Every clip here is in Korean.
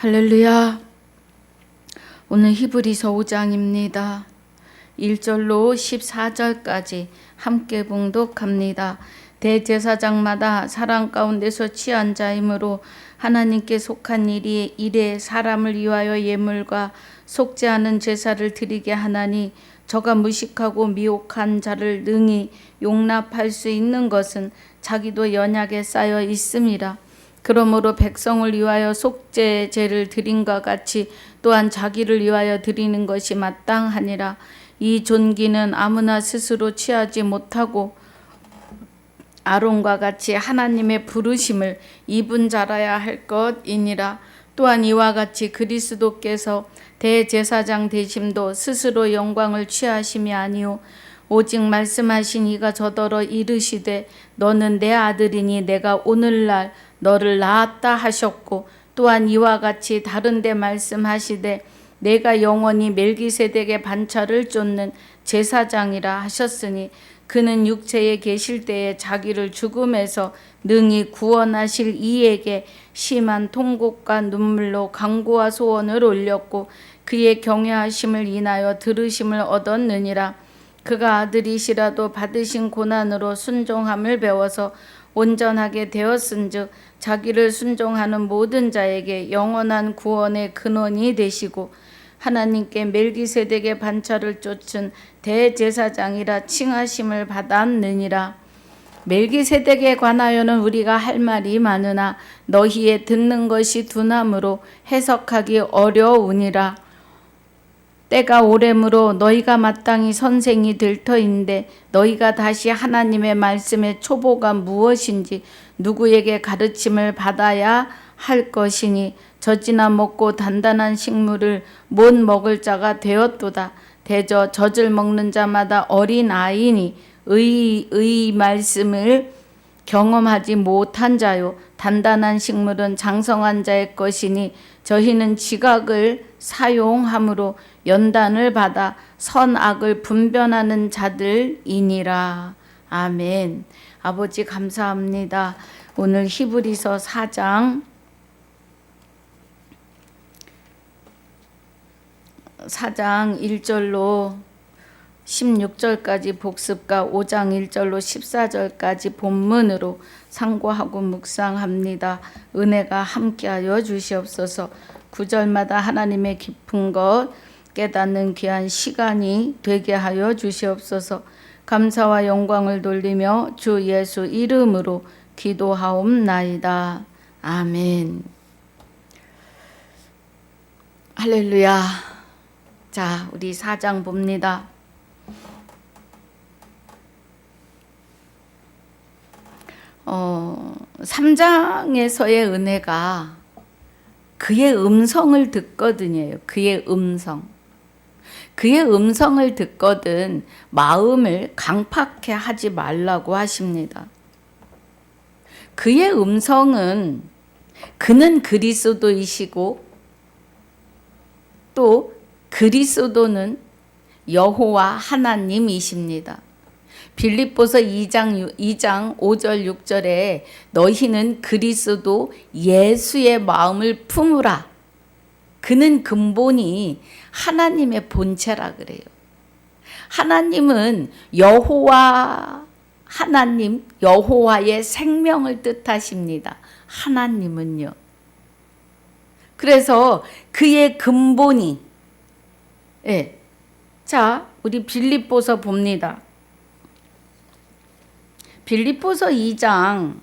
할렐루야. 오늘 히브리서 5장입니다. 1절로 14절까지 함께 봉독합니다. 대제사장마다 사랑 가운데서 취한 자이므로 하나님께 속한 일에 사람을 위하여 예물과 속지 않은 제사를 드리게 하나니 저가 무식하고 미혹한 자를 능히 용납할 수 있는 것은 자기도 연약에 쌓여 있음이라. 그러므로 백성을 위하여 속죄제를 드림과 같이 또한 자기를 위하여 드리는 것이 마땅하니라. 이 존귀는 아무나 스스로 취하지 못하고 아론과 같이 하나님의 부르심을 입은 자라야 할 것이니라. 또한 이와 같이 그리스도께서 대제사장 되심도 스스로 영광을 취하심이 아니오 오직 말씀하신 이가 저더러 이르시되 너는 내 아들이니 내가 오늘날 너를 낳았다 하셨고, 또한 이와 같이 다른 데 말씀하시되 내가 영원히 멜기세덱의 반차를 쫓는 제사장이라 하셨으니 그는 육체에 계실 때에 자기를 죽음에서 능히 구원하실 이에게 심한 통곡과 눈물로 간구와 소원을 올렸고 그의 경외하심을 인하여 들으심을 얻었느니라. 그가 아들이시라도 받으신 고난으로 순종함을 배워서 온전하게 되었은즉 자기를 순종하는 모든 자에게 영원한 구원의 근원이 되시고 하나님께 멜기세덱의 반차를 쫓은 대제사장이라 칭하심을 받았느니라. 멜기세덱에 관하여는 우리가 할 말이 많으나 너희의 듣는 것이 둔함으로 해석하기 어려우니라. 때가 오래므로 너희가 마땅히 선생이 될 터인데 너희가 다시 하나님의 말씀의 초보가 무엇인지 누구에게 가르침을 받아야 할 것이니 젖이나 먹고 단단한 식물을 못 먹을 자가 되었도다. 대저 젖을 먹는 자마다 어린 아이니 의 말씀을 경험하지 못한 자요 단단한 식물은 장성한 자의 것이니 저희는 지각을 사용함으로 연단을 받아 선악을 분별하는 자들이니라. 아멘. 아버지 감사합니다. 오늘 히브리서 4장 1절로 16절까지 복습과 5장 1절로 14절까지 본문으로 상고하고 묵상합니다. 은혜가 함께하여 주시옵소서. 9절마다 하나님의 깊은 것 깨닫는 귀한 시간이 되게 하여 주시옵소서. 감사와 영광을 돌리며 주 예수 이름으로 기도하옵나이다. 아멘. 할렐루야. 자, 우리 4장 봅니다. 3장에서의 은혜가 그의 음성을 듣거든요. 그의 음성. 그의 음성을 듣거든 마음을 강팍해 하지 말라고 하십니다. 그의 음성은 그는 그리스도이시고 또 그리스도는 여호와 하나님이십니다. 빌립보서 2장 5절 6절에 너희는 그리스도 예수의 마음을 품으라. 그는 근본이 하나님의 본체라 그래요. 하나님은 여호와 하나님 여호와의 생명을 뜻하십니다. 하나님은요. 그래서 그의 근본이 자, 우리 빌립보서 봅니다. 빌립보서 2장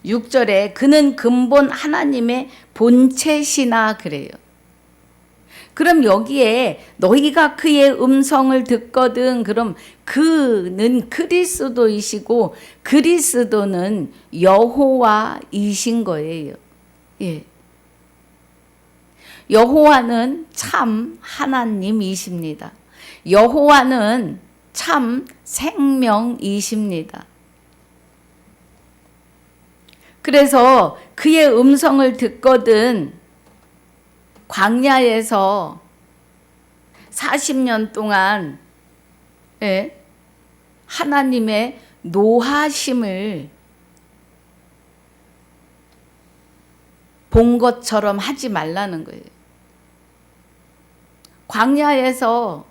6절에 그는 근본 하나님의 본체시나 그래요. 그럼 여기에 너희가 그의 음성을 듣거든 그럼 그는 그리스도이시고 그리스도는 여호와이신 거예요. 예. 여호와는 참 하나님이십니다. 여호와는 참 생명이십니다. 그래서 그의 음성을 듣거든 광야에서 40년 동안 하나님의 노하심을 본 것처럼 하지 말라는 거예요. 광야에서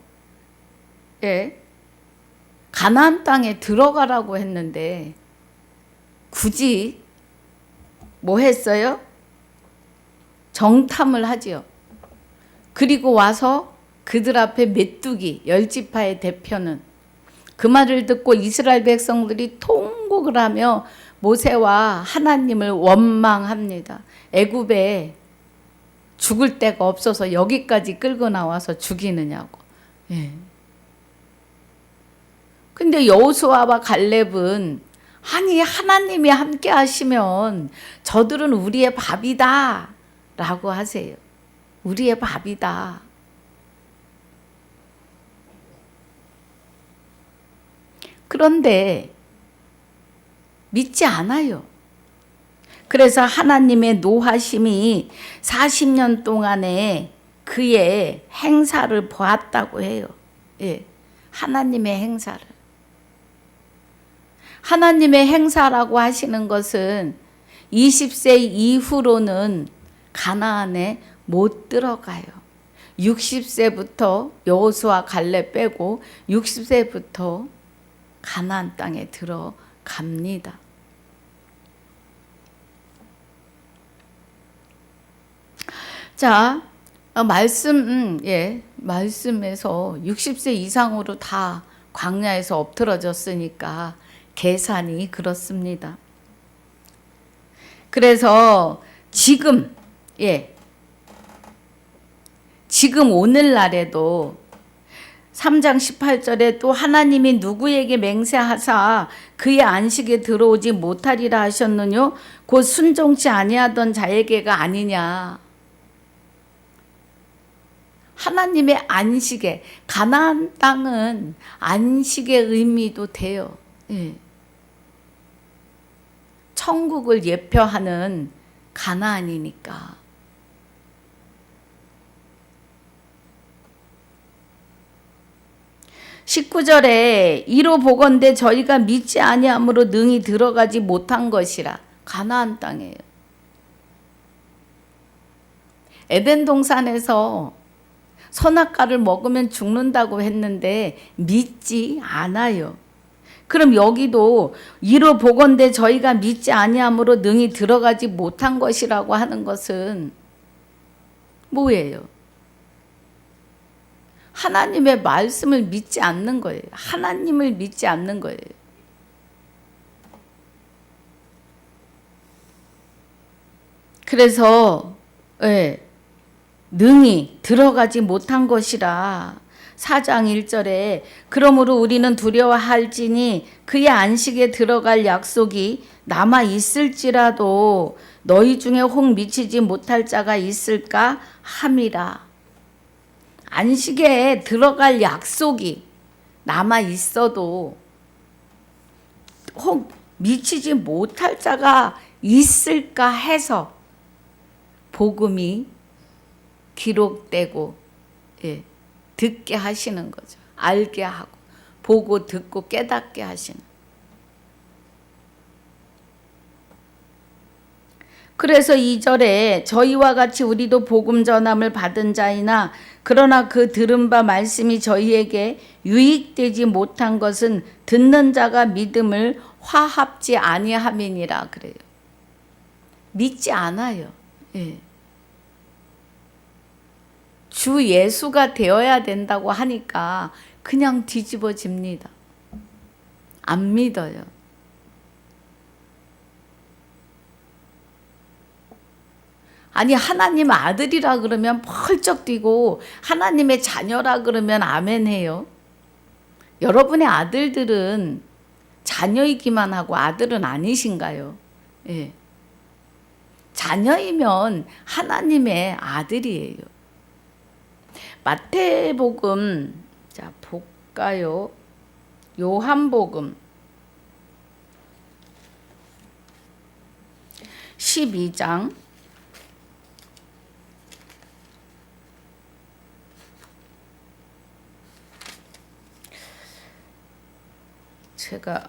가나안 땅에 들어가라고 했는데 굳이 뭐 했어요? 정탐을 하지요. 그리고 와서 그들 앞에 메뚜기, 10지파의 대표는 그 말을 듣고 이스라엘 백성들이 통곡을 하며 모세와 하나님을 원망합니다. 애굽에 죽을 데가 없어서 여기까지 끌고 나와서 죽이느냐고. 근데 여호수아와 갈렙은 아니 하나님이 함께 하시면 저들은 우리의 밥이다 라고 하세요. 우리의 밥이다. 그런데 믿지 않아요. 그래서 하나님의 노하심이 40년 동안에 그의 행사를 보았다고 해요. 하나님의 행사를. 하나님의 행사라고 하시는 것은 20세 이후로는 가나안에 못 들어가요. 60세부터 여호수아 갈렙 빼고 60세부터 가나안 땅에 들어갑니다. 자, 말씀에서 60세 이상으로 다 광야에서 엎드러졌으니까 계산이 그렇습니다. 그래서 지금 오늘날에도 3장 18절에 또 하나님이 누구에게 맹세하사 그의 안식에 들어오지 못하리라 하셨느뇨? 곧 순종치 아니하던 자에게가 아니냐. 하나님의 안식에, 가나안 땅은 안식의 의미도 돼요. 천국을 예표하는 가나안이니까. (19절에) 이로 보건대 저희가 믿지 아니함으로 능히 들어가지 못한 것이라. 가나안 땅이에요. 에덴 동산에서 선악과를 먹으면 죽는다고 했는데 믿지 않아요. 그럼 여기도 이로 보건대 저희가 믿지 아니함으로 능히 들어가지 못한 것이라고 하는 것은 뭐예요? 하나님의 말씀을 믿지 않는 거예요. 하나님을 믿지 않는 거예요. 그래서 능히 들어가지 못한 것이라. 4장 1절에 그러므로 우리는 두려워할지니 그의 안식에 들어갈 약속이 남아 있을지라도 너희 중에 혹 미치지 못할 자가 있을까 함이라. 안식에 들어갈 약속이 남아 있어도 혹 미치지 못할 자가 있을까 해서 복음이 기록되고 듣게 하시는 거죠. 알게 하고 보고 듣고 깨닫게 하시는. 그래서 2절에 저희와 같이 우리도 복음 전함을 받은 자이나 그러나 그 들은 바 말씀이 저희에게 유익되지 못한 것은 듣는 자가 믿음을 화합지 아니함이니라 그래요. 믿지 않아요. 주 예수가 되어야 된다고 하니까 그냥 뒤집어집니다. 안 믿어요. 아니 하나님 아들이라 그러면 펄쩍 뛰고 하나님의 자녀라 그러면 아멘 해요. 여러분의 아들들은 자녀이기만 하고 아들은 아니신가요? 자녀이면 하나님의 아들이에요. 마태복음, 자 볼까요? 요한복음 12장 제가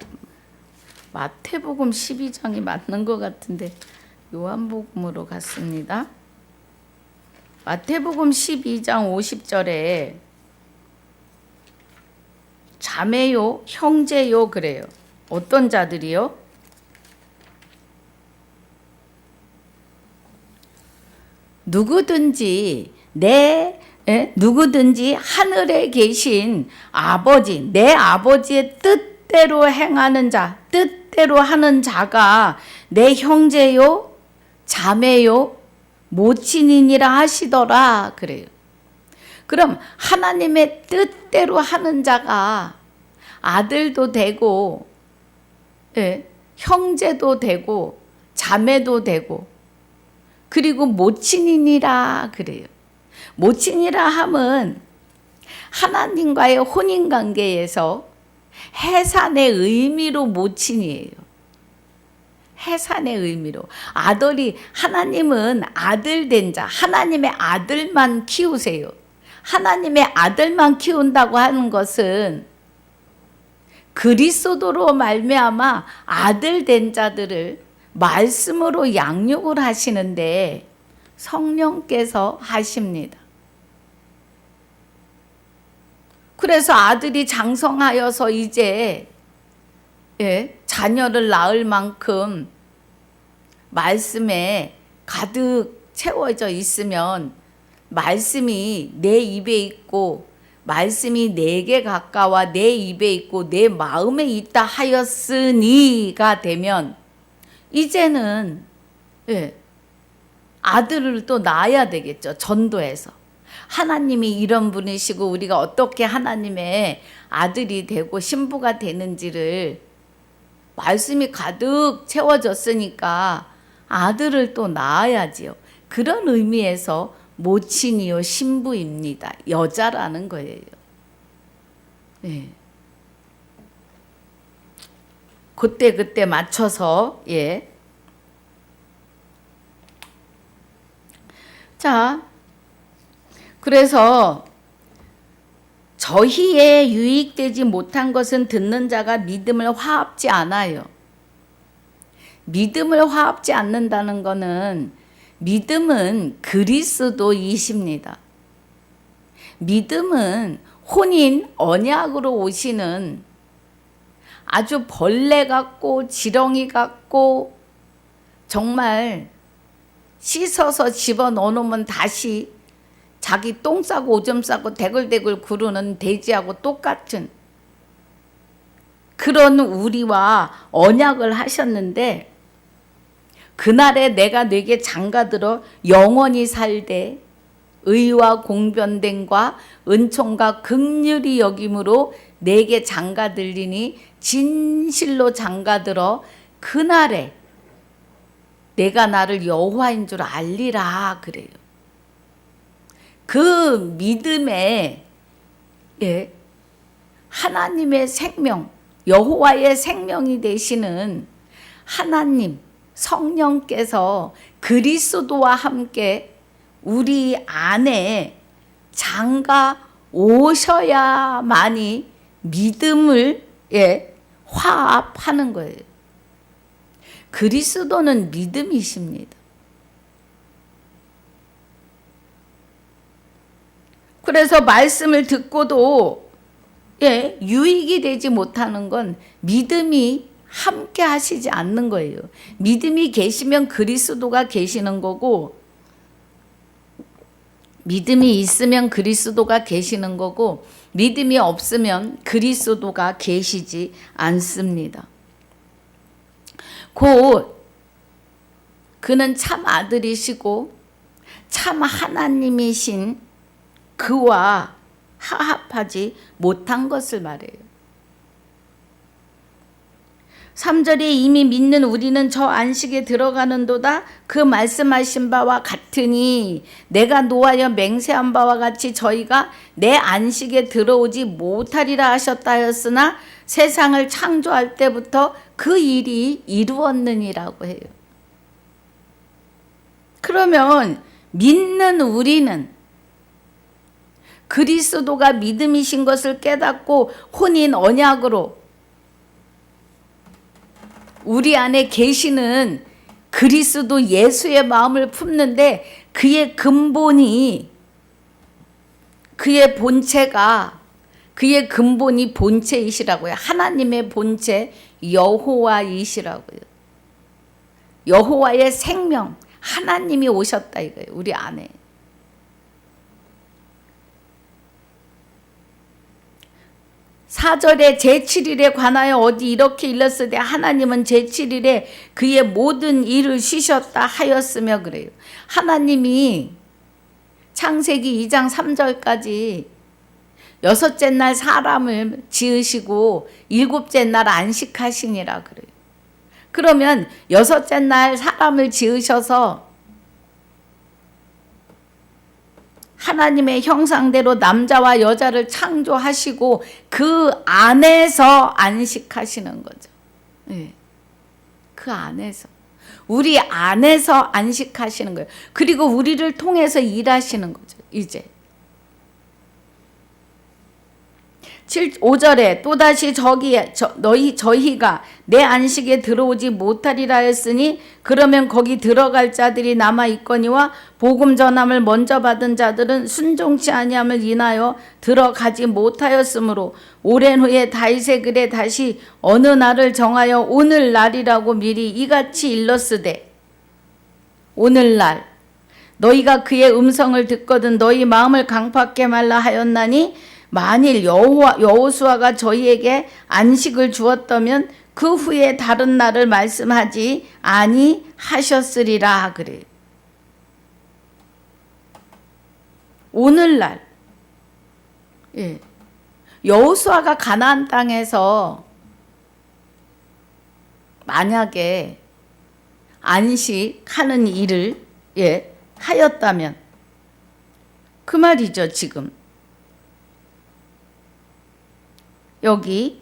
마태복음 12장이 맞는 것 같은데 요한복음으로 갔습니다. 마태복음 12장 50절에 자매요, 형제요 그래요. 어떤 자들이요? 누구든지 누구든지 하늘에 계신 아버지, 내 아버지의 뜻대로 행하는 자, 뜻대로 하는 자가 내 형제요, 자매요, 모친이니라 하시더라 그래요. 그럼 하나님의 뜻대로 하는 자가 아들도 되고, 형제도 되고, 자매도 되고, 그리고 모친이니라 그래요. 모친이라 함은 하나님과의 혼인관계에서 해산의 의미로 모친이에요. 해산의 의미로. 아들이, 하나님은 아들 된 자, 하나님의 아들만 키우세요. 하나님의 아들만 키운다고 하는 것은 그리스도로 말미암아 아들 된 자들을 말씀으로 양육을 하시는데 성령께서 하십니다. 그래서 아들이 장성하여서 이제 자녀를 낳을 만큼 말씀에 가득 채워져 있으면 말씀이 내 입에 있고 말씀이 내게 가까워 내 입에 있고 내 마음에 있다 하였으니가 되면 이제는 아들을 또 낳아야 되겠죠. 전도해서. 하나님이 이런 분이시고 우리가 어떻게 하나님의 아들이 되고 신부가 되는지를 말씀이 가득 채워졌으니까 아들을 또 낳아야지요. 그런 의미에서 모친이요 신부입니다. 여자라는 거예요. 그때 맞춰서 자, 그래서 저희에 유익되지 못한 것은 듣는 자가 믿음을 화합지 않아요. 믿음을 화합지 않는다는 것은 믿음은 그리스도이십니다. 믿음은 혼인 언약으로 오시는 아주 벌레 같고 지렁이 같고 정말 씻어서 집어넣어 놓으면 다시 자기 똥 싸고 오줌 싸고 대굴대굴 구르는 돼지하고 똑같은 그런 우리와 언약을 하셨는데 그날에 내가 네게 장가들어 영원히 살되 의와 공변됨과 은총과 긍휼히 여김으로 네게 장가들리니 진실로 장가들어 그날에 내가 나를 여호와인 줄 알리라 그래요. 그 믿음에 하나님의 생명, 여호와의 생명이 되시는 하나님 성령께서 그리스도와 함께 우리 안에 장가 오셔야만이 믿음을 화합하는 거예요. 그리스도는 믿음이십니다. 그래서 말씀을 듣고도 유익이 되지 못하는 건 믿음이 함께 하시지 않는 거예요. 믿음이 계시면 그리스도가 계시는 거고 믿음이 있으면 그리스도가 계시는 거고 믿음이 없으면 그리스도가 계시지 않습니다. 곧 그는 참 아들이시고 참 하나님이신 그와 화합하지 못한 것을 말해요. 3절에 이미 믿는 우리는 저 안식에 들어가는도다. 그 말씀하신 바와 같으니 내가 노하여 맹세한 바와 같이 저희가 내 안식에 들어오지 못하리라 하셨다 하였으나 세상을 창조할 때부터 그 일이 이루었느니라고 해요. 그러면 믿는 우리는 그리스도가 믿음이신 것을 깨닫고 혼인 언약으로 우리 안에 계시는 그리스도 예수의 마음을 품는데 그의 근본이, 그의 본체가, 그의 근본이 본체이시라고요. 하나님의 본체 여호와이시라고요. 여호와의 생명, 하나님이 오셨다 이거예요. 우리 안에. 4절에 제7일에 관하여 어디 이렇게 일렀으되 하나님은 제7일에 그의 모든 일을 쉬셨다 하였으며 그래요. 하나님이 창세기 2장 3절까지 여섯째 날 사람을 지으시고 일곱째 날 안식하시니라 그래요. 그러면 여섯째 날 사람을 지으셔서 하나님의 형상대로 남자와 여자를 창조하시고 그 안에서 안식하시는 거죠. 네. 그 안에서. 우리 안에서 안식하시는 거예요. 그리고 우리를 통해서 일하시는 거죠. 이제. 5절에 또다시 저희가 내 안식에 들어오지 못하리라 했으니 그러면 거기 들어갈 자들이 남아 있거니와 복음 전함을 먼저 받은 자들은 순종치 아니함을 인하여 들어가지 못하였으므로 오랜 후에 다윗의 글에 다시 어느 날을 정하여 오늘날이라고 미리 이같이 일렀으되 오늘날 너희가 그의 음성을 듣거든 너희 마음을 강팍게 말라 하였나니 만일 여호수아가 저희에게 안식을 주었다면 그 후에 다른 날을 말씀하지 아니하셨으리라 그래. 오늘날, 예, 여호수아가 가나안 땅에서 만약에 안식하는 일을 하였다면 그 말이죠. 지금 여기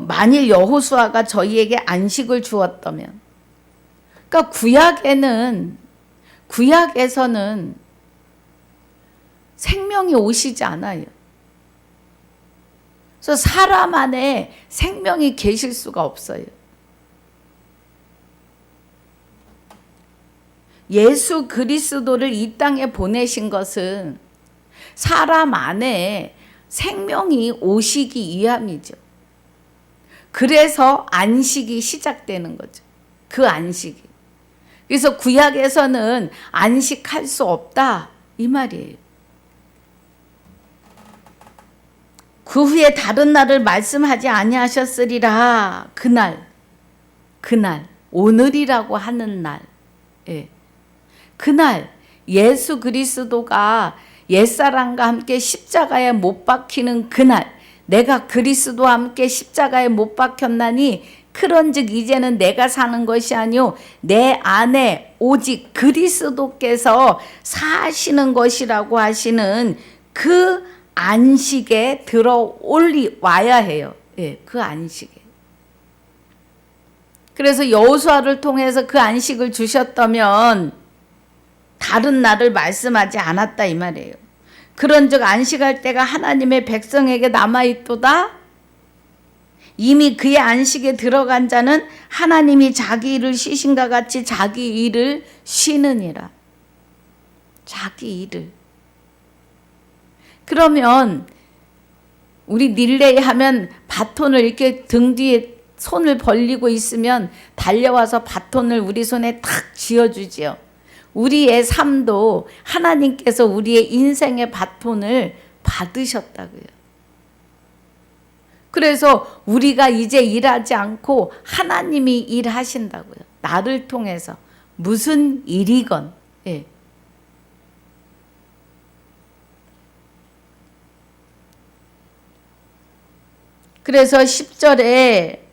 만일 여호수아가 저희에게 안식을 주었다면, 그러니까 구약에서는 생명이 오시지 않아요. 그래서 사람 안에 생명이 계실 수가 없어요. 예수 그리스도를 이 땅에 보내신 것은 사람 안에 생명이 오시기 위함이죠. 그래서 안식이 시작되는 거죠. 그 안식이. 그래서 구약에서는 안식할 수 없다 이 말이에요. 그 후에 다른 날을 말씀하지 아니하셨으리라. 그날 오늘이라고 하는 날, 그날 예수 그리스도가 옛사람과 함께 십자가에 못 박히는 그날, 내가 그리스도와 함께 십자가에 못 박혔나니 그런즉 이제는 내가 사는 것이 아니요 내 안에 오직 그리스도께서 사시는 것이라고 하시는 그 안식에 와야 해요. 그 안식에. 그래서 여호수아를 통해서 그 안식을 주셨다면 다른 날을 말씀하지 않았다 이 말이에요. 그런즉 안식할 때가 하나님의 백성에게 남아있도다. 이미 그의 안식에 들어간 자는 하나님이 자기 일을 쉬신가 같이 자기 일을 쉬느니라. 자기 일을. 그러면 우리 릴레이 하면 바톤을 이렇게 등 뒤에 손을 벌리고 있으면 달려와서 바톤을 우리 손에 탁 쥐어주지요. 우리의 삶도 하나님께서 우리의 인생의 바톤을 받으셨다고요. 그래서 우리가 이제 일하지 않고 하나님이 일하신다고요. 나를 통해서 무슨 일이건. 그래서 10절에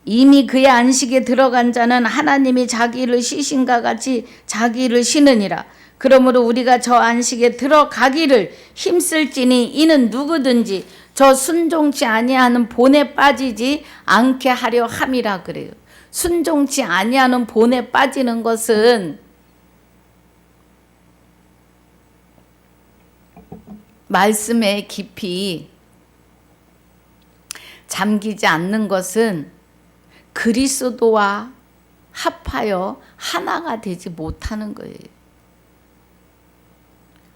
이미 그의 안식에 들어간 자는 하나님이 자기 일을 쉬신가 같이 자기 일을 쉬느니라. 그러므로 우리가 저 안식에 들어가기를 힘쓸지니 이는 누구든지 저 순종치 아니하는 본에 빠지지 않게 하려 함이라 그래요. 순종치 아니하는 본에 빠지는 것은 말씀에 깊이 잠기지 않는 것은 그리스도와 합하여 하나가 되지 못하는 거예요.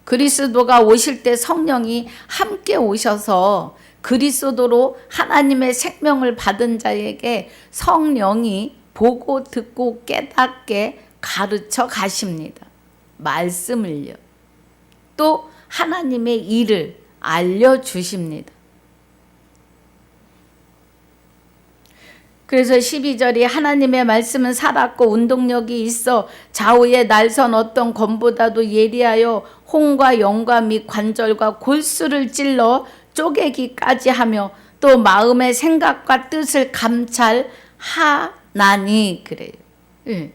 그리스도가 오실 때 성령이 함께 오셔서 그리스도로 하나님의 생명을 받은 자에게 성령이 보고 듣고 깨닫게 가르쳐 가십니다. 말씀을요. 또 하나님의 일을 알려주십니다. 그래서 12절이 하나님의 말씀은 살았고 운동력이 있어 좌우의 날선 어떤 검보다도 예리하여 홍과 영과 및 관절과 골수를 찔러 쪼개기까지 하며 또 마음의 생각과 뜻을 감찰하나니 그래요. 예.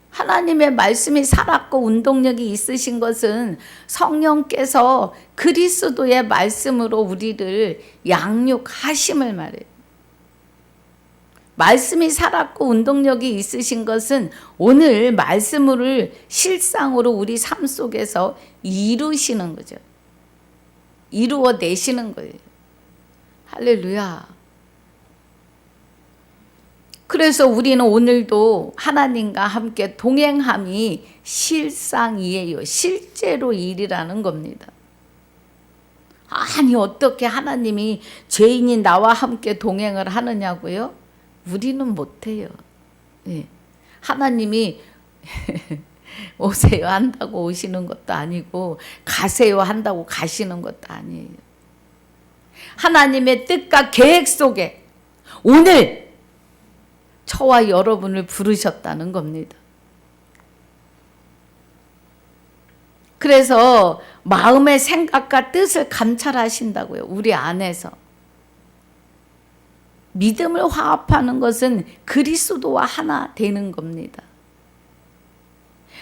하나님의 말씀이 살았고 운동력이 있으신 것은 성령께서 그리스도의 말씀으로 우리를 양육하심을 말해요. 말씀이 살았고 운동력이 있으신 것은 오늘 말씀을 실상으로 우리 삶 속에서 이루시는 거죠. 이루어내시는 거예요. 할렐루야. 그래서 우리는 오늘도 하나님과 함께 동행함이 실상이에요. 실제로 일이라는 겁니다. 아니 어떻게 하나님이 죄인인 나와 함께 동행을 하느냐고요? 우리는 못해요. 예. 하나님이 오세요 한다고 오시는 것도 아니고 가세요 한다고 가시는 것도 아니에요. 하나님의 뜻과 계획 속에 오늘 저와 여러분을 부르셨다는 겁니다. 그래서 마음의 생각과 뜻을 감찰하신다고요. 우리 안에서. 믿음을 화합하는 것은 그리스도와 하나 되는 겁니다.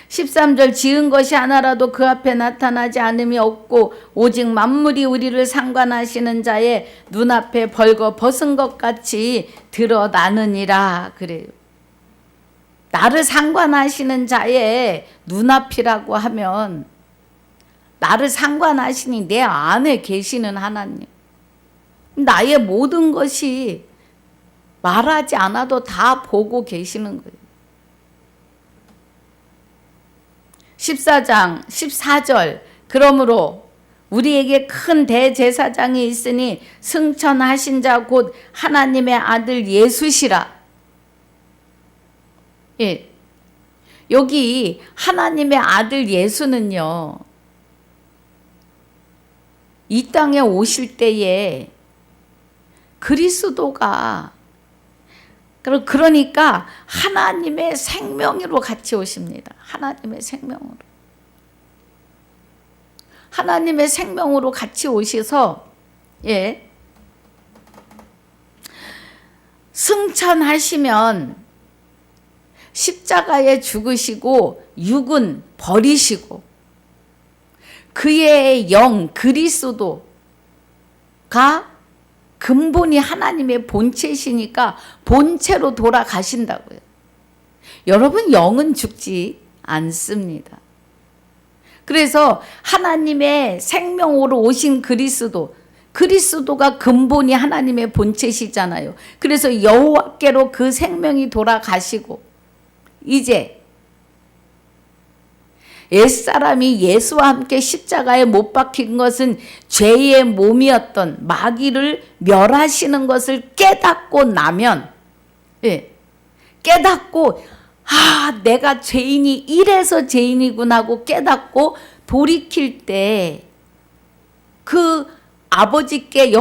13절 지은 것이 하나라도 그 앞에 나타나지 않음이 없고 오직 만물이 우리를 상관하시는 자의 눈앞에 벌거 벗은 것 같이 드러나느니라 그래요. 나를 상관하시는 자의 눈앞이라고 하면 나를 상관하시니 내 안에 계시는 하나님. 나의 모든 것이 말하지 않아도 다 보고 계시는 거예요. 14장 14절 그러므로 우리에게 큰 대제사장이 있으니 승천하신 자 곧 하나님의 아들 예수시라. 예. 여기 하나님의 아들 예수는요. 이 땅에 오실 때에 그리스도가 그러니까 하나님의 생명으로 같이 오십니다. 하나님의 생명으로. 하나님의 생명으로 같이 오셔서 예. 승천하시면 십자가에 죽으시고 육은 버리시고 그의 영 그리스도가 근본이 하나님의 본체시니까 본체로 돌아가신다고요. 여러분 영은 죽지 않습니다. 그래서 하나님의 생명으로 오신 그리스도가 근본이 하나님의 본체시잖아요. 그래서 여호와께로 그 생명이 돌아가시고 이제 옛사람이 예수와 함께 십자가에 못 박힌 것은 죄의 몸이었던 마귀를 멸하시는 것을 깨닫고 나면 예, 깨닫고 내가 죄인이 이래서 죄인이구나 하고 깨닫고 돌이킬 때 그 아버지께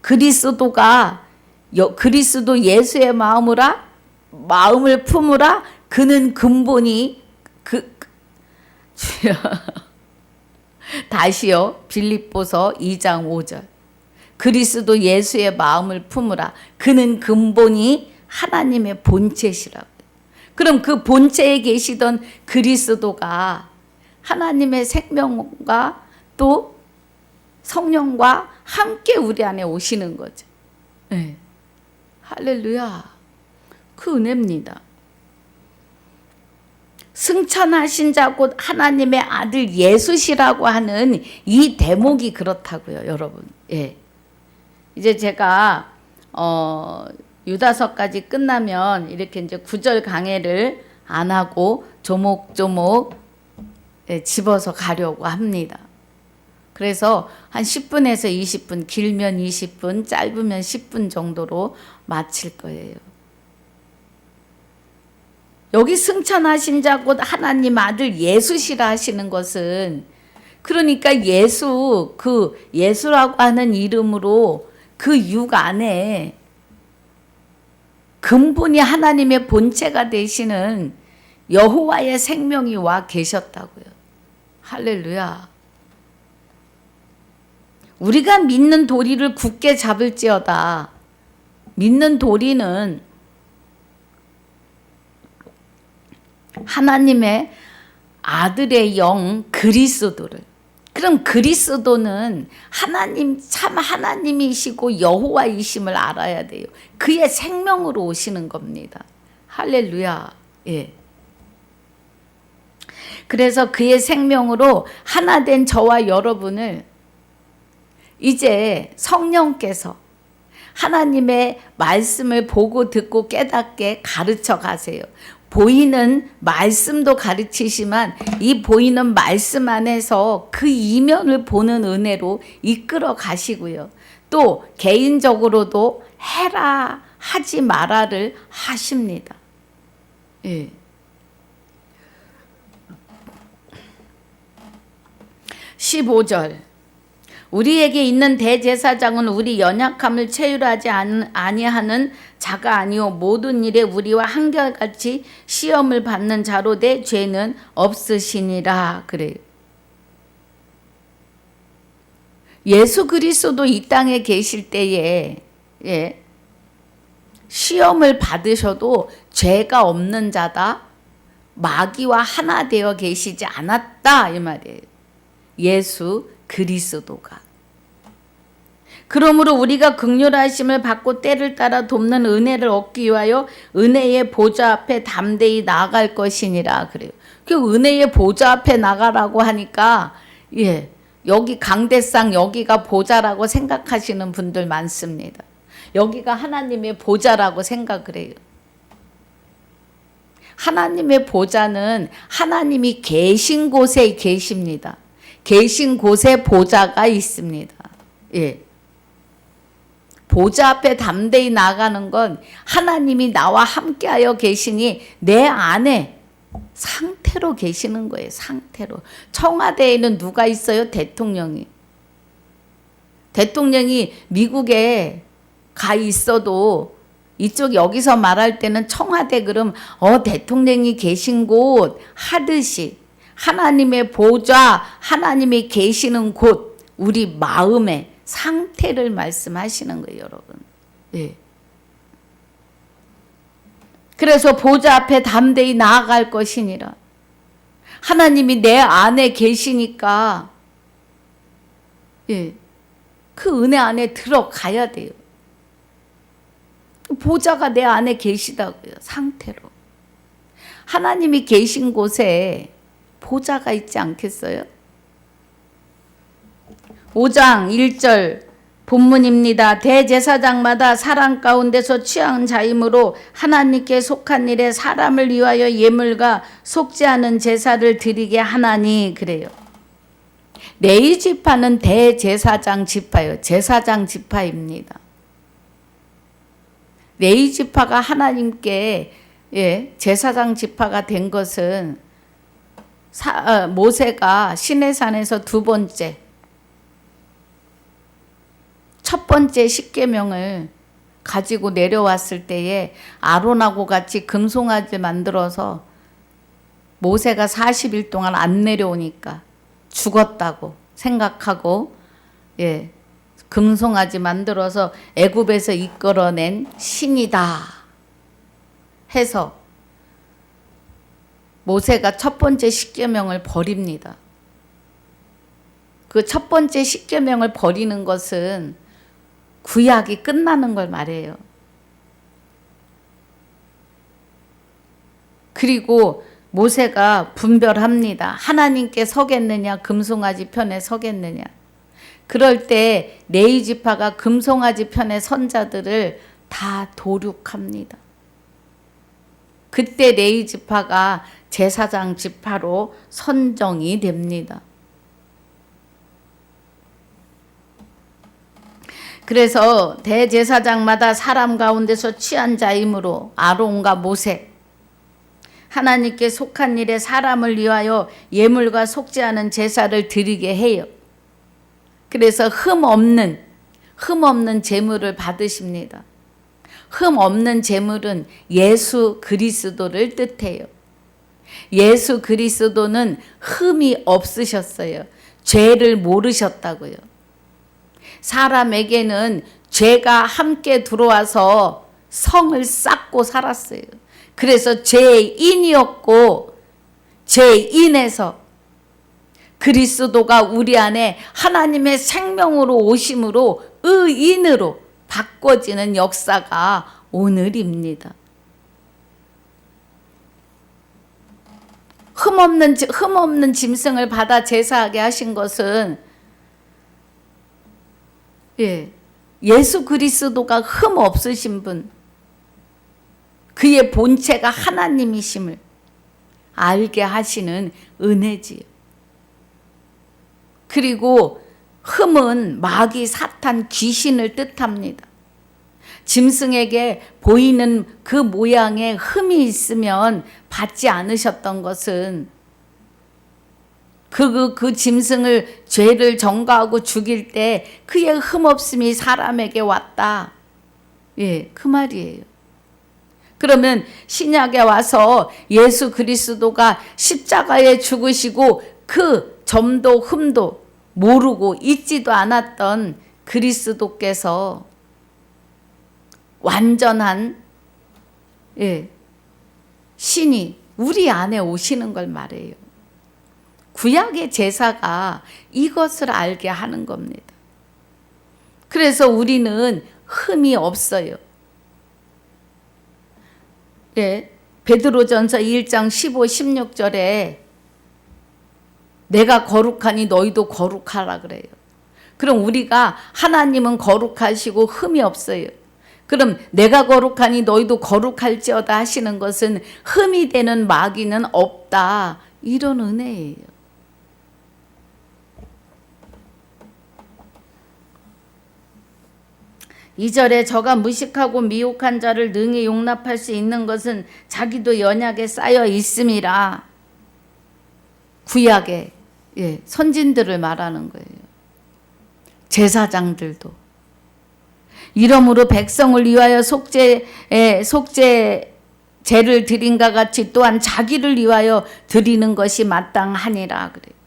그리스도가 그리스도 예수의 마음을 품으라 그는 근본이 다시요. 빌립보서 2장 5절 그리스도 예수의 마음을 품으라 그는 근본이 하나님의 본체시라고요. 그럼 그 본체에 계시던 그리스도가 하나님의 생명과 또 성령과 함께 우리 안에 오시는 거죠. 네. 할렐루야. 그 은혜입니다. 승천하신 자 곧 하나님의 아들 예수시라고 하는 이 대목이 그렇다고요, 여러분. 예. 이제 제가 유다서까지 끝나면 이렇게 이제 구절 강해를 안 하고 조목조목 집어서 가려고 합니다. 그래서 한 10분에서 20분, 길면 20분, 짧으면 10분 정도로 마칠 거예요. 여기 승천하신 자 곧 하나님 아들 예수시라 하시는 것은, 그러니까 예수, 그 예수라고 하는 이름으로 그 육 안에 근본이 하나님의 본체가 되시는 여호와의 생명이 와 계셨다고요. 할렐루야. 우리가 믿는 도리를 굳게 잡을지어다. 믿는 도리는 하나님의 아들의 영 그리스도를, 그럼 그리스도는 하나님, 참 하나님이시고 여호와이심을 알아야 돼요. 그의 생명으로 오시는 겁니다. 할렐루야. 예. 그래서 그의 생명으로 하나 된 저와 여러분을 이제 성령께서 하나님의 말씀을 보고 듣고 깨닫게 가르쳐 가세요. 보이는 말씀도 가르치시지만 이 보이는 말씀 안에서 그 이면을 보는 은혜로 이끌어 가시고요. 또 개인적으로도 해라 하지 마라를 하십니다. 예. 15절 우리에게 있는 대제사장은 우리 연약함을 체휼하지 아니하는 자가 아니요 모든 일에 우리와 한결같이 시험을 받는 자로 돼 죄는 없으시니라 그래요. 예수 그리스도 이 땅에 계실 때에 시험을 받으셔도 죄가 없는 자다, 마귀와 하나 되어 계시지 않았다 이 말이에요. 예수 그리스도가. 그러므로 우리가 긍휼하심을 받고 때를 따라 돕는 은혜를 얻기 위하여 은혜의 보좌 앞에 담대히 나아갈 것이니라 그래요. 그 은혜의 보좌 앞에 나가라고 하니까 여기 강대상 여기가 보좌라고 생각하시는 분들 많습니다. 여기가 하나님의 보좌라고 생각을 해요. 하나님의 보좌는 하나님이 계신 곳에 계십니다. 계신 곳에 보좌가 있습니다. 예. 보좌 앞에 담대히 나가는 건 하나님이 나와 함께하여 계시니 내 안에 상태로 계시는 거예요. 상태로. 청와대에는 누가 있어요? 대통령이. 대통령이 미국에 가 있어도 이쪽 여기서 말할 때는 청와대 그럼 대통령이 계신 곳 하듯이 하나님의 보좌, 하나님이 계시는 곳, 우리 마음의 상태를 말씀하시는 거예요, 여러분. 예. 그래서 보좌 앞에 담대히 나아갈 것이니라. 하나님이 내 안에 계시니까 그 은혜 안에 들어가야 돼요. 보좌가 내 안에 계시다고요, 상태로. 하나님이 계신 곳에 보좌가 있지 않겠어요? 5장 1절 본문입니다. 대제사장마다 사람 가운데서 취한 자이므로 하나님께 속한 일에 사람을 위하여 예물과 속지 않은 제사를 드리게 하나니 그래요. 레위 지파는 대제사장 지파요. 제사장 지파입니다. 레위 지파가 하나님께 제사장 지파가 된 것은 모세가 시내산에서 첫 번째 십계명을 가지고 내려왔을 때에 아론하고 같이 금송아지 만들어서 모세가 40일 동안 안 내려오니까 죽었다고 생각하고 금송아지 만들어서 애굽에서 이끌어낸 신이다 해서 모세가 첫 번째 십계명을 버립니다. 그 첫 번째 십계명을 버리는 것은 구약이 끝나는 걸 말해요. 그리고 모세가 분별합니다. 하나님께 서겠느냐, 금송아지 편에 서겠느냐. 그럴 때 레위 지파가 금송아지 편의 선자들을 다 도륙합니다. 그때 레위 지파가 제사장 지파로 선정이 됩니다. 그래서 대제사장마다 사람 가운데서 취한 자이므로 아론과 모세, 하나님께 속한 일에 사람을 위하여 예물과 속죄하는 제사를 드리게 해요. 그래서 흠 없는 제물을 받으십니다. 흠 없는 제물은 예수 그리스도를 뜻해요. 예수 그리스도는 흠이 없으셨어요. 죄를 모르셨다고요. 사람에게는 죄가 함께 들어와서 성을 쌓고 살았어요. 그래서 죄인이었고 죄인에서 그리스도가 우리 안에 하나님의 생명으로 오심으로 의인으로 바꿔지는 역사가 오늘입니다. 흠없는 짐승을 받아 제사하게 하신 것은 예수 그리스도가 흠 없으신 분, 그의 본체가 하나님이심을 알게 하시는 은혜지요. 그리고 흠은 마귀, 사탄, 귀신을 뜻합니다. 짐승에게 보이는 그 모양에 흠이 있으면 받지 않으셨던 것은 그 짐승을 죄를 전가하고 죽일 때 그의 흠없음이 사람에게 왔다. 그 말이에요. 그러면 신약에 와서 예수 그리스도가 십자가에 죽으시고 그 점도 흠도 모르고 잊지도 않았던 그리스도께서 완전한 신이 우리 안에 오시는 걸 말해요. 구약의 제사가 이것을 알게 하는 겁니다. 그래서 우리는 흠이 없어요. 베드로전서 1장 15, 16절에 내가 거룩하니 너희도 거룩하라 그래요. 그럼 우리가 하나님은 거룩하시고 흠이 없어요. 그럼 내가 거룩하니 너희도 거룩할지어다 하시는 것은 흠이 되는 마귀는 없다. 이런 은혜예요. 이 절에 저가 무식하고 미혹한 자를 능히 용납할 수 있는 것은 자기도 연약에 쌓여 있음이라. 구약의 선진들을 말하는 거예요. 제사장들도. 이러므로 백성을 위하여 속죄제를 드린과 같이 또한 자기를 위하여 드리는 것이 마땅하니라 그래요.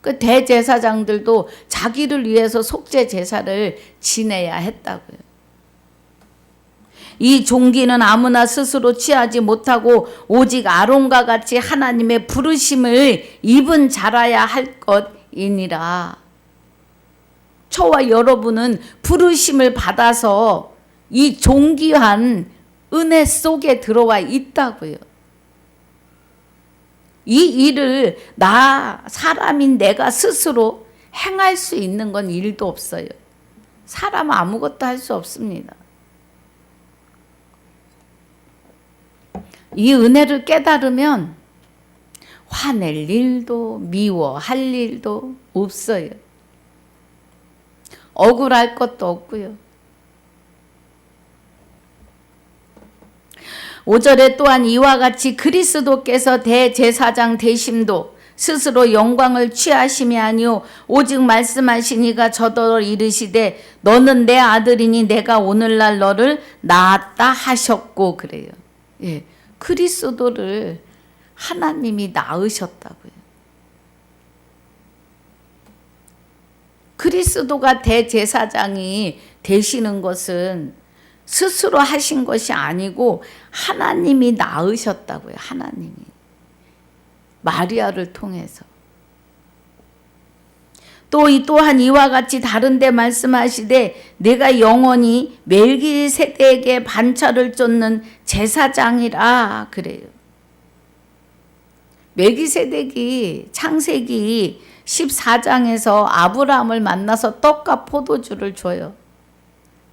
그 대제사장들도 자기를 위해서 속죄 제사를 지내야 했다고요. 이 종기는 아무나 스스로 취하지 못하고 오직 아론과 같이 하나님의 부르심을 입은 자라야 할 것이니라. 저와 여러분은 부르심을 받아서 이 존귀한 은혜 속에 들어와 있다고요. 이 일을 사람인 내가 스스로 행할 수 있는 건 일도 없어요. 사람은 아무것도 할 수 없습니다. 이 은혜를 깨달으면 화낼 일도 미워할 일도 없어요. 억울할 것도 없고요. 5절에 또한 이와 같이 그리스도께서 대제사장 되심도 스스로 영광을 취하심이 아니요 오직 말씀하시니가 저더러 이르시되 너는 내 아들이니 내가 오늘날 너를 낳았다 하셨고 그래요. 그리스도를 하나님이 낳으셨다고요. 그리스도가 대제사장이 되시는 것은 스스로 하신 것이 아니고 하나님이 낳으셨다고요. 하나님이. 마리아를 통해서. 또한 이와 같이 다른 데 말씀하시되 내가 영원히 멜기세덱에게 반차를 쫓는 제사장이라 그래요. 멜기세덱이 창세기 14장에서 아브라함을 만나서 떡과 포도주를 줘요.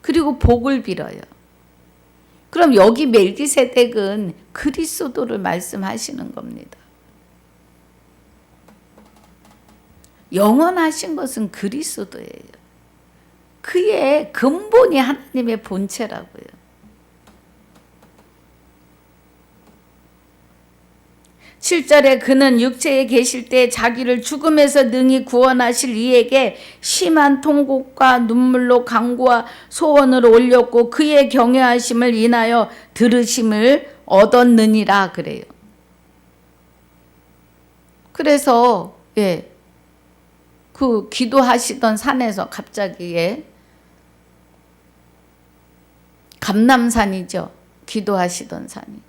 그리고 복을 빌어요. 그럼 여기 멜기세덱은 그리스도를 말씀하시는 겁니다. 영원하신 것은 그리스도예요. 그의 근본이 하나님의 본체라고요. 7절에 그는 육체에 계실 때 자기를 죽음에서 능히 구원하실 이에게 심한 통곡과 눈물로 간구와 소원을 올렸고 그의 경외하심을 인하여 들으심을 얻었느니라 그래요. 그래서 그 기도하시던 산에서 갑자기 감람산이죠. 기도하시던 산이.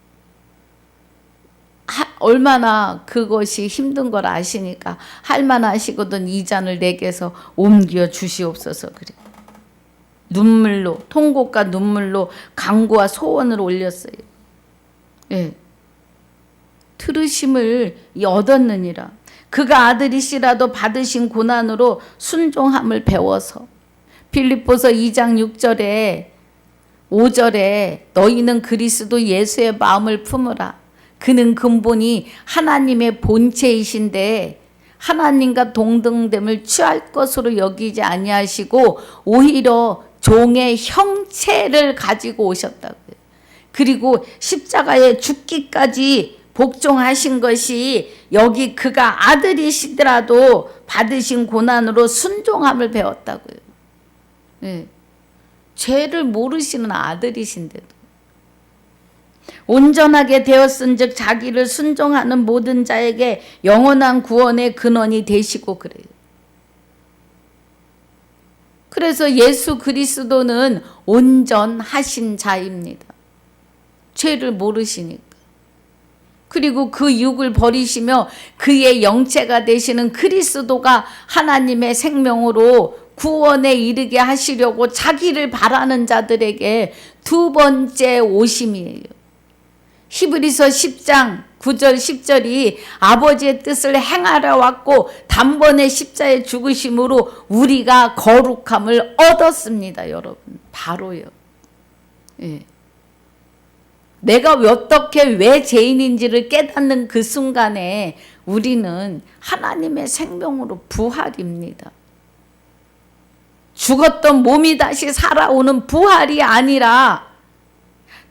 얼마나 그것이 힘든 걸 아시니까 할만하시거든 이 잔을 내게서 옮겨 주시옵소서 그래. 눈물로 통곡과 눈물로 간구와 소원을 올렸어요. 들으심을 얻었느니라. 그가 아들이시라도 받으신 고난으로 순종함을 배워서 빌립보서 2장 6절에 5절에 너희는 그리스도 예수의 마음을 품으라. 그는 근본이 하나님의 본체이신데 하나님과 동등됨을 취할 것으로 여기지 아니하시고 오히려 종의 형체를 가지고 오셨다고요. 그리고 십자가에 죽기까지 복종하신 것이 여기 그가 아들이시더라도 받으신 고난으로 순종함을 배웠다고요. 죄를 모르시는 아들이신데도. 온전하게 되었은즉 자기를 순종하는 모든 자에게 영원한 구원의 근원이 되시고 그래요. 그래서 예수 그리스도는 온전하신 자입니다. 죄를 모르시니까. 그리고 그 육을 버리시며 그의 영체가 되시는 그리스도가 하나님의 생명으로 구원에 이르게 하시려고 자기를 바라는 자들에게 두 번째 오심이에요. 히브리서 10장 9절 10절이 아버지의 뜻을 행하려 왔고 단번에 십자에 죽으심으로 우리가 거룩함을 얻었습니다. 여러분 바로요. 내가 어떻게 왜 죄인인지를 깨닫는 그 순간에 우리는 하나님의 생명으로 부활입니다. 죽었던 몸이 다시 살아오는 부활이 아니라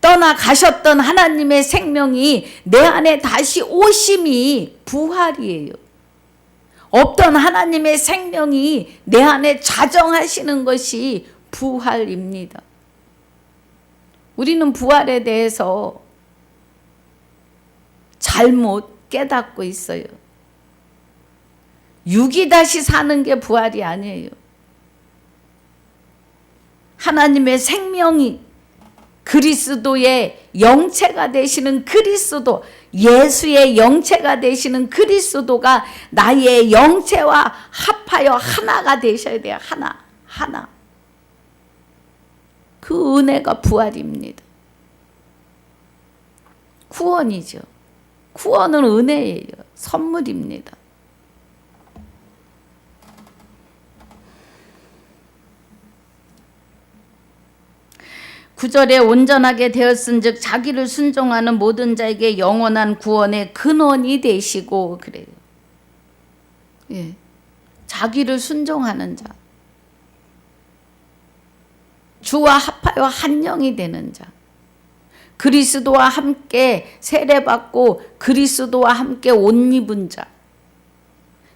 떠나가셨던 하나님의 생명이 내 안에 다시 오심이 부활이에요. 없던 하나님의 생명이 내 안에 자정하시는 것이 부활입니다. 우리는 부활에 대해서 잘못 깨닫고 있어요. 육이 다시 사는 게 부활이 아니에요. 하나님의 생명이 그리스도의 영체가 되시는 그리스도, 예수의 영체가 되시는 그리스도가 나의 영체와 합하여 하나가 되셔야 돼요. 하나. 그 은혜가 부활입니다. 구원이죠. 구원은 은혜예요. 선물입니다. 구절에 온전하게 되었은즉 자기를 순종하는 모든 자에게 영원한 구원의 근원이 되시고 그래요. 자기를 순종하는 자. 주와 합하여 한 영이 되는 자. 그리스도와 함께 세례받고 그리스도와 함께 옷 입은 자.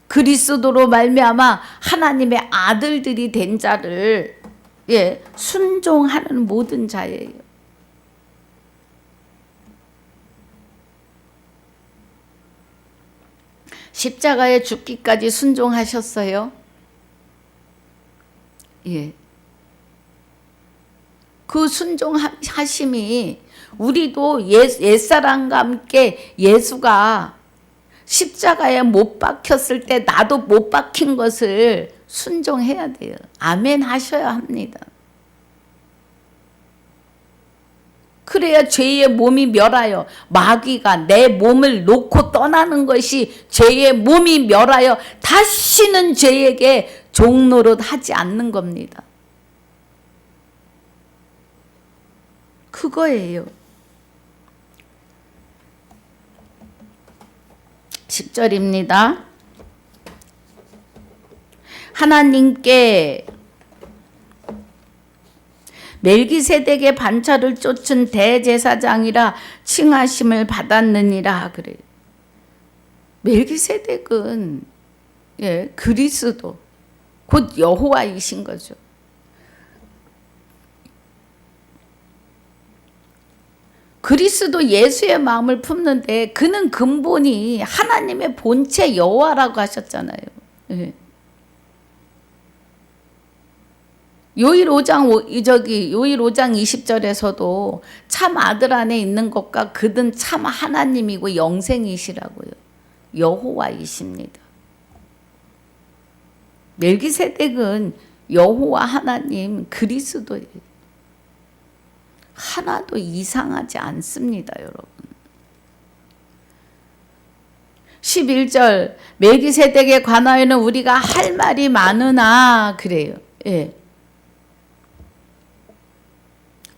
그리스도로 말미암아 하나님의 아들들이 된 자를 순종하는 모든 자예요. 십자가에 죽기까지 순종하셨어요. 그 순종하심이 우리도 옛사람과 함께 예수가 십자가에 못 박혔을 때 나도 못 박힌 것을 순종해야 돼요. 아멘 하셔야 합니다. 그래야 죄의 몸이 멸하여, 마귀가 내 몸을 놓고 떠나는 것이 죄의 몸이 멸하여 다시는 죄에게 종노릇 하지 않는 겁니다. 그거예요. 10절입니다. 하나님께 멜기세덱의 반차를 쫓은 대제사장이라 칭하심을 받았느니라 그래요. 멜기세덱은 그리스도 곧 여호와이신 거죠. 그리스도 예수의 마음을 품는데 그는 근본이 하나님의 본체 여호와라고 하셨잖아요. 요일 5장 20절에서도 참 아들 안에 있는 것과 그는 참 하나님이고 영생이시라고요. 여호와이십니다. 멜기세덱은 여호와 하나님 그리스도예요. 하나도 이상하지 않습니다, 여러분. 11절 멜기세덱에 관하여는 우리가 할 말이 많으나 그래요.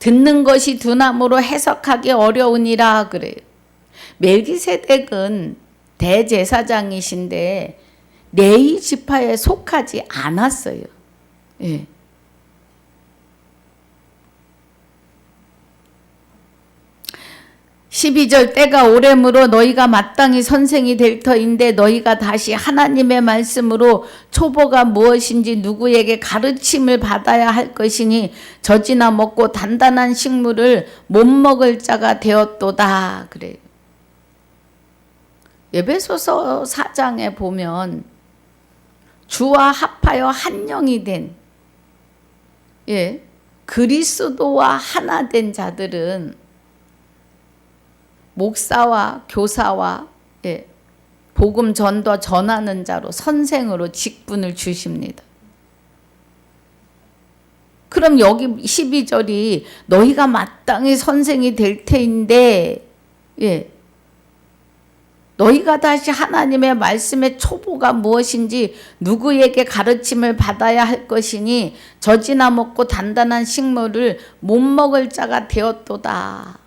듣는 것이 둔함으로 해석하기 어려우니라 그래요. 멜기세덱은 대제사장이신데 레위 지파에 속하지 않았어요. 12절 때가 오래므로 너희가 마땅히 선생이 될 터인데 너희가 다시 하나님의 말씀으로 초보가 무엇인지 누구에게 가르침을 받아야 할 것이니 젖이나 먹고 단단한 식물을 못 먹을 자가 되었도다 그래요. 에베소서 4장에 보면 주와 합하여 한 영이 된 그리스도와 하나 된 자들은 목사와 교사와 복음 전도 전하는 자로 선생으로 직분을 주십니다. 그럼 여기 12절이 너희가 마땅히 선생이 될 테인데 너희가 다시 하나님의 말씀의 초보가 무엇인지 누구에게 가르침을 받아야 할 것이니 젖이나 먹고 단단한 식물을 못 먹을 자가 되었도다.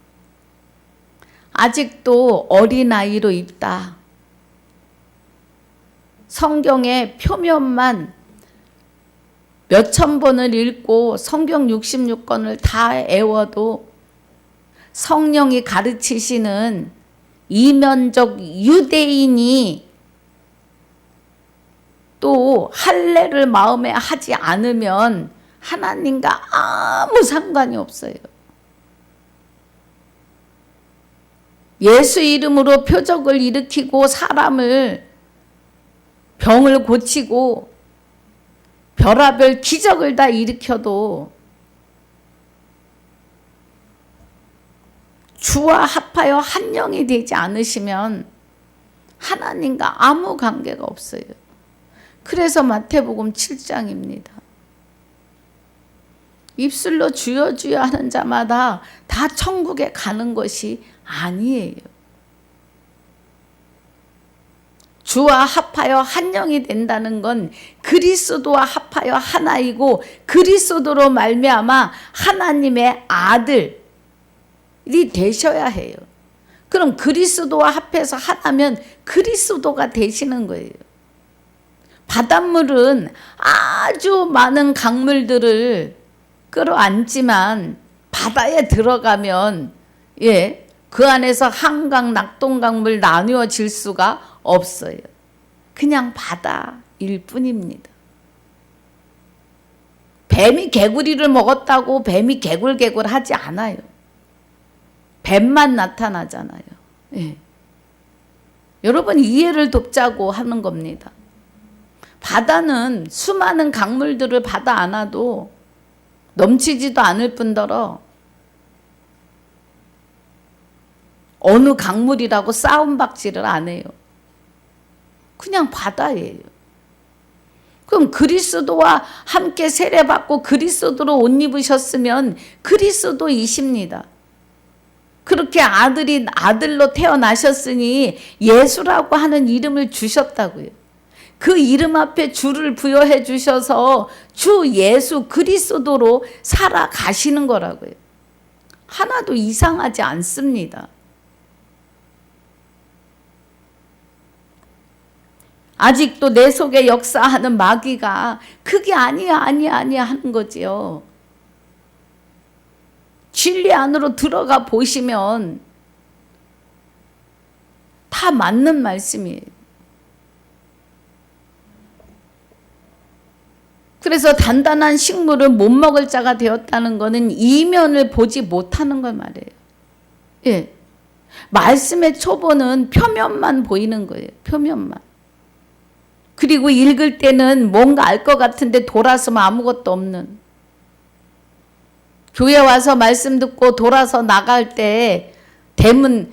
아직도 어린아이로 있다. 성경의 표면만 몇천 번을 읽고 성경 66권을 다 애워도 성령이 가르치시는 이면적 유대인이 또 할례를 마음에 하지 않으면 하나님과 아무 상관이 없어요. 예수 이름으로 표적을 일으키고 사람을 병을 고치고 별하별 기적을 다 일으켜도 주와 합하여 한 영이 되지 않으시면 하나님과 아무 관계가 없어요. 그래서 마태복음 7장입니다. 입술로 주여 주여 하는 자마다 다 천국에 가는 것이 아니에요. 주와 합하여 한 영이 된다는 건 그리스도와 합하여 하나이고 그리스도로 말미암아 하나님의 아들이 되셔야 해요. 그럼 그리스도와 합해서 하나면 그리스도가 되시는 거예요. 바닷물은 아주 많은 강물들을 끌어안지만 바다에 들어가면 그 안에서 한강, 낙동강물 나누어질 수가 없어요. 그냥 바다일 뿐입니다. 뱀이 개구리를 먹었다고 뱀이 개굴개굴 하지 않아요. 뱀만 나타나잖아요. 여러분 이해를 돕자고 하는 겁니다. 바다는 수많은 강물들을 받아 안아도 넘치지도 않을 뿐더러 어느 강물이라고 싸움박질을 안 해요. 그냥 바다예요. 그럼 그리스도와 함께 세례받고 그리스도로 옷 입으셨으면 그리스도이십니다. 그렇게 아들로 태어나셨으니 예수라고 하는 이름을 주셨다고요. 그 이름 앞에 주를 부여해 주셔서 주 예수 그리스도로 살아가시는 거라고요. 하나도 이상하지 않습니다. 아직도 내 속에 역사하는 마귀가 그게 아니야 하는 거지요. 진리 안으로 들어가 보시면 다 맞는 말씀이에요. 그래서 단단한 식물을 못 먹을 자가 되었다는 것은 이면을 보지 못하는 걸 말해요. 예. 말씀의 초보는 표면만 보이는 거예요. 표면만. 그리고 읽을 때는 뭔가 알 것 같은데 돌아서면 아무것도 없는. 교회 와서 말씀 듣고 돌아서 나갈 때 대문,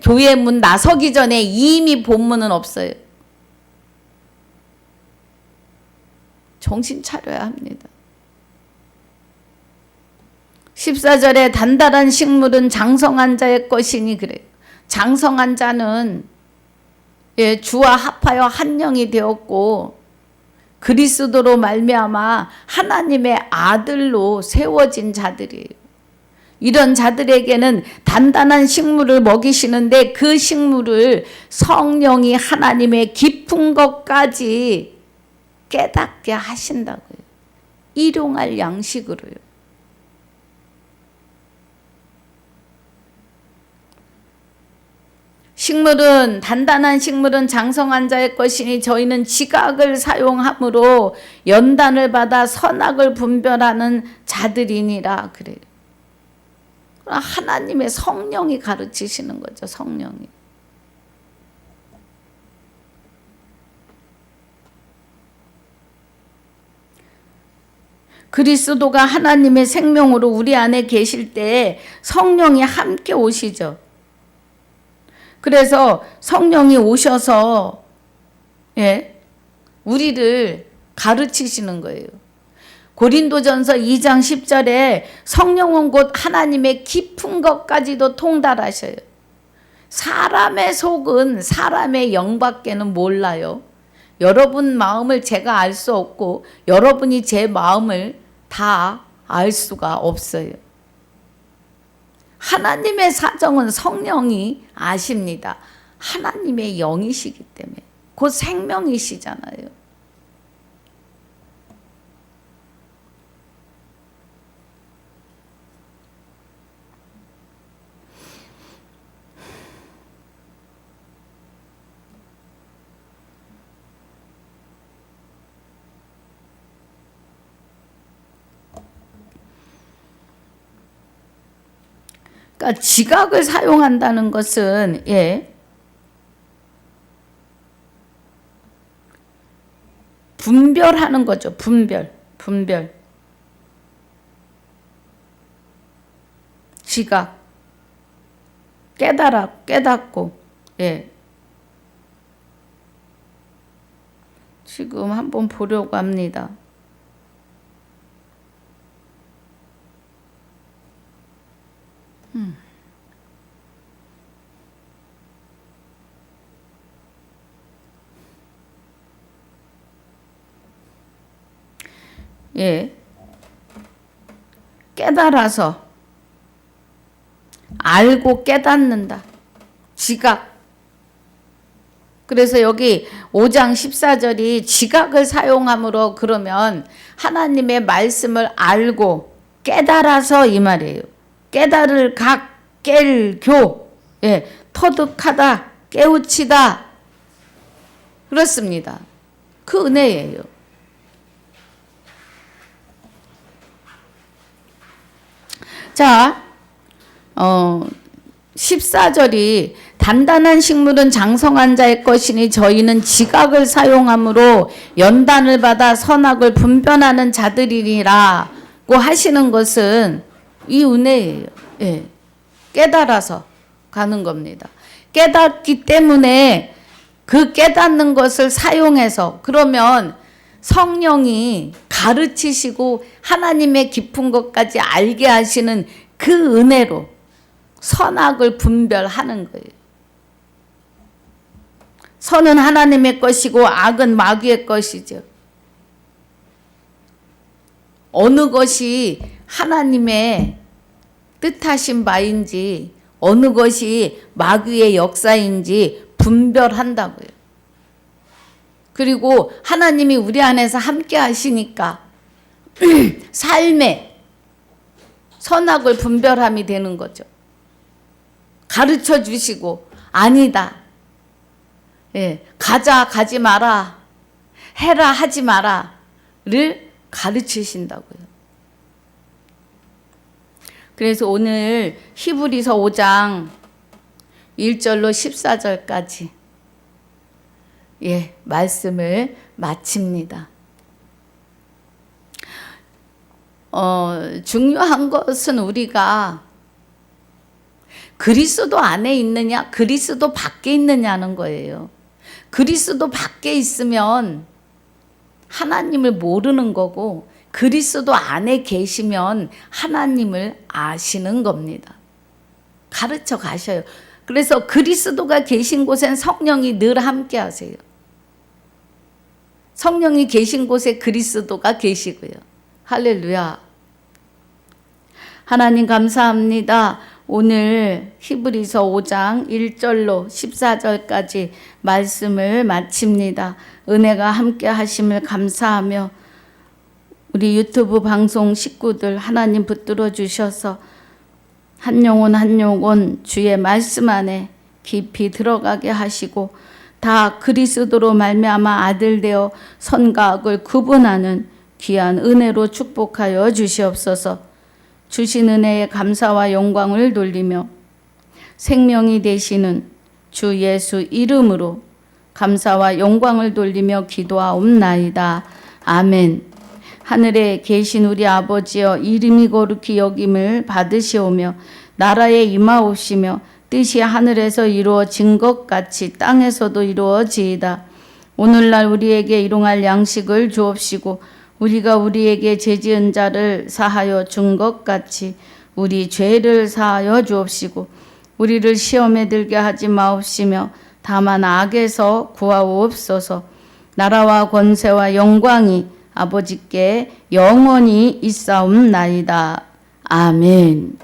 교회 문 나서기 전에 이미 본문은 없어요. 정신 차려야 합니다. 14절에 단단한 식물은 장성한 자의 것이니 그래요. 장성한 자는 주와 합하여 한 영이 되었고 그리스도로 말미암아 하나님의 아들로 세워진 자들이에요. 이런 자들에게는 단단한 식물을 먹이시는데 그 식물을 성령이 하나님의 깊은 것까지 깨닫게 하신다고요. 일용할 양식으로요. 단단한 식물은 장성한 자의 것이니 저희는 지각을 사용함으로 연단을 받아 선악을 분별하는 자들이니라 그래요. 하나님의 성령이 가르치시는 거죠. 성령이. 그리스도가 하나님의 생명으로 우리 안에 계실 때 성령이 함께 오시죠. 그래서 성령이 오셔서 우리를 가르치시는 거예요. 고린도전서 2장 10절에 성령은 곧 하나님의 깊은 것까지도 통달하셔요. 사람의 속은 사람의 영밖에는 몰라요. 여러분 마음을 제가 알 수 없고 여러분이 제 마음을 다 알 수가 없어요. 하나님의 사정은 성령이 아십니다. 하나님의 영이시기 때문에. 곧 생명이시잖아요. 그러니까 지각을 사용한다는 것은 분별하는 거죠. 분별. 지각. 깨닫고. 지금 한번 보려고 합니다. 깨달아서 알고 깨닫는다. 지각. 그래서 여기 5장 14절이 지각을 사용함으로 그러면 하나님의 말씀을 알고 깨달아서 이 말이에요. 깨달을 각, 깰, 교, 터득하다, 깨우치다. 그렇습니다. 그 은혜예요. 자, 14절이 단단한 식물은 장성한 자의 것이니 저희는 지각을 사용함으로 연단을 받아 선악을 분별하는 자들이니라고 하시는 것은 이 은혜예요. 깨달아서 가는 겁니다. 깨닫기 때문에 그 깨닫는 것을 사용해서 그러면 성령이 가르치시고 하나님의 깊은 것까지 알게 하시는 그 은혜로 선악을 분별하는 거예요. 선은 하나님의 것이고 악은 마귀의 것이죠. 어느 것이 하나님의 뜻하신 바인지 어느 것이 마귀의 역사인지 분별한다고요. 그리고 하나님이 우리 안에서 함께 하시니까 삶에 선악을 분별함이 되는 거죠. 가르쳐 주시고 아니다. 예, 가자 가지 마라. 해라 하지 마라를 가르치신다고요. 그래서 오늘 히브리서 5장 1절로 14절까지 말씀을 마칩니다. 중요한 것은 우리가 그리스도 안에 있느냐, 그리스도 밖에 있느냐는 거예요. 그리스도 밖에 있으면 하나님을 모르는 거고, 그리스도 안에 계시면 하나님을 아시는 겁니다. 가르쳐 가셔요. 그래서 그리스도가 계신 곳엔 성령이 늘 함께 하세요. 성령이 계신 곳에 그리스도가 계시고요. 할렐루야. 하나님 감사합니다. 오늘 히브리서 5장 1절로 14절까지 말씀을 마칩니다. 은혜가 함께 하심을 감사하며 우리 유튜브 방송 식구들 하나님 붙들어 주셔서 한 영혼 한 영혼 주의 말씀 안에 깊이 들어가게 하시고 다 그리스도로 말미암아 아들 되어 선과 악을 구분하는 귀한 은혜로 축복하여 주시옵소서. 주신 은혜에 감사와 영광을 돌리며 생명이 되시는 주 예수 이름으로 감사와 영광을 돌리며 기도하옵나이다. 아멘. 하늘에 계신 우리 아버지여, 이름이 거룩히 여김을 받으시오며 나라에 임하옵시며 뜻이 하늘에서 이루어진 것 같이 땅에서도 이루어지이다. 오늘날 우리에게 일용할 양식을 주옵시고 우리가 우리에게 죄지은 자를 사하여 준 것 같이 우리 죄를 사하여 주옵시고 우리를 시험에 들게 하지 마옵시며 다만 악에서 구하옵소서. 나라와 권세와 영광이 아버지께 영원히 있사옵나이다. 아멘.